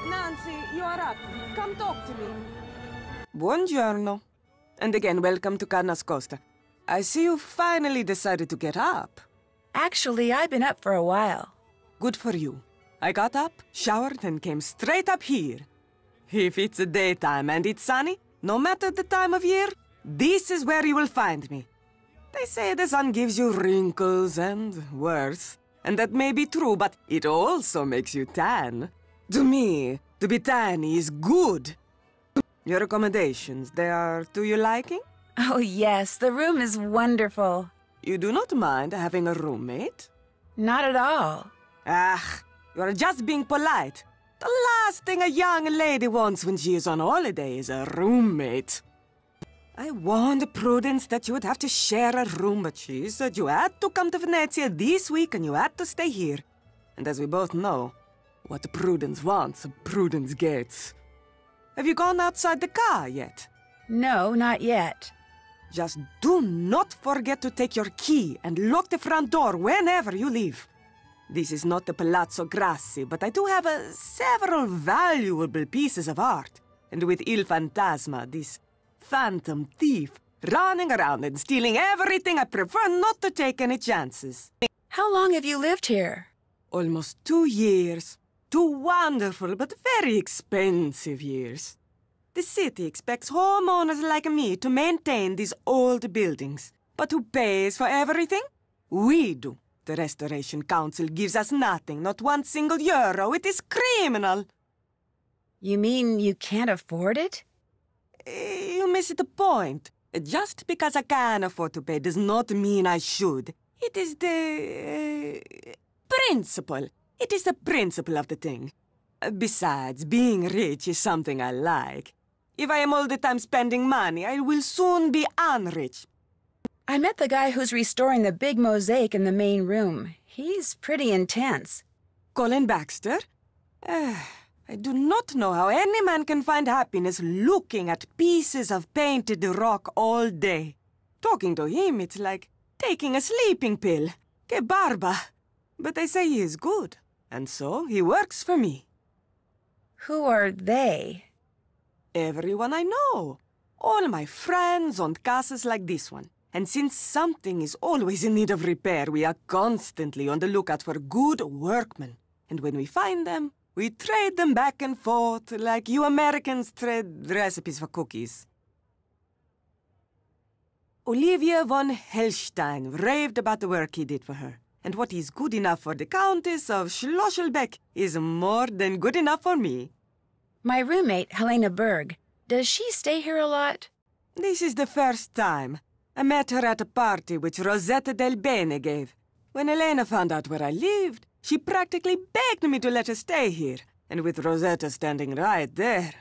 Nancy, you are up. Come talk to me. Buongiorno. And again, welcome to Carnas Costa. I see you finally decided to get up. Actually, I've been up for a while. Good for you. I got up, showered, and came straight up here. If it's the daytime and it's sunny, no matter the time of year, this is where you will find me. They say the sun gives you wrinkles and worse. And that may be true, but it also makes you tan. To me, to be tan is good. Your accommodations, they are to your liking? Oh, yes, the room is wonderful. You do not mind having a roommate? Not at all. Ah, you are just being polite. The last thing a young lady wants when she is on holiday is a roommate. I warned Prudence that you would have to share a room, but she said you had to come to Venezia this week and you had to stay here. And as we both know, what Prudence wants, Prudence gets. Have you gone outside the car yet? No, not yet. Just do not forget to take your key and lock the front door whenever you leave. This is not the Palazzo Grassi, but I do have several valuable pieces of art. And with Il Fantasma, this phantom thief, running around and stealing everything, I prefer not to take any chances. How long have you lived here? Almost 2 years. 2 wonderful but very expensive years. The city expects homeowners like me to maintain these old buildings. But who pays for everything? We do. The Restoration Council gives us nothing, not 1 single euro. It is criminal. You mean you can't afford it? You miss the point. Just because I can afford to pay does not mean I should. It is the principle. It is the principle of the thing. Besides, being rich is something I like. If I am all the time spending money, I will soon be unrich. I met the guy who's restoring the big mosaic in the main room. He's pretty intense. Colin Baxter? I do not know how any man can find happiness looking at pieces of painted rock all day. Talking to him, it's like taking a sleeping pill. Que barba! But they say he is good, and so he works for me. Who are they? Everyone I know. All my friends own castles like this one. And since something is always in need of repair, we are constantly on the lookout for good workmen. And when we find them, we trade them back and forth like you Americans trade recipes for cookies. Olivia von Hellstein raved about the work he did for her. And what is good enough for the Countess of Schlosselbeck is more than good enough for me. My roommate, Helena Berg. Does she stay here a lot? This is the first time. I met her at a party which Rosetta Del Bene gave. When Elena found out where I lived, she practically begged me to let her stay here. And with Rosetta standing right there,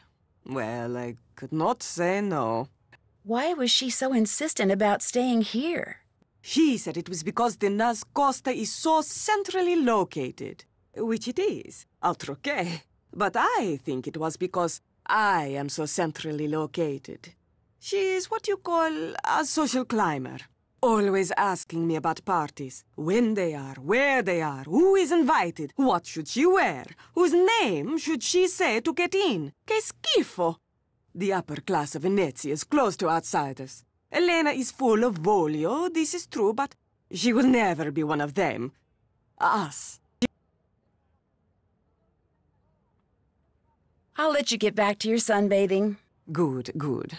well, I could not say no. Why was she so insistent about staying here? She said it was because the Nas Costa is so centrally located. Which it is, altroché. But I think it was because I am so centrally located. She is what you call a social climber. Always asking me about parties. When they are, where they are, who is invited, what should she wear, whose name should she say to get in. Che schifo! The upper class of Venezia is closed to outsiders. Elena is full of voglio, this is true, but she will never be one of them. Us. I'll let you get back to your sunbathing. Good, good.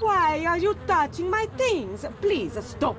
Why are you touching my things? Please stop.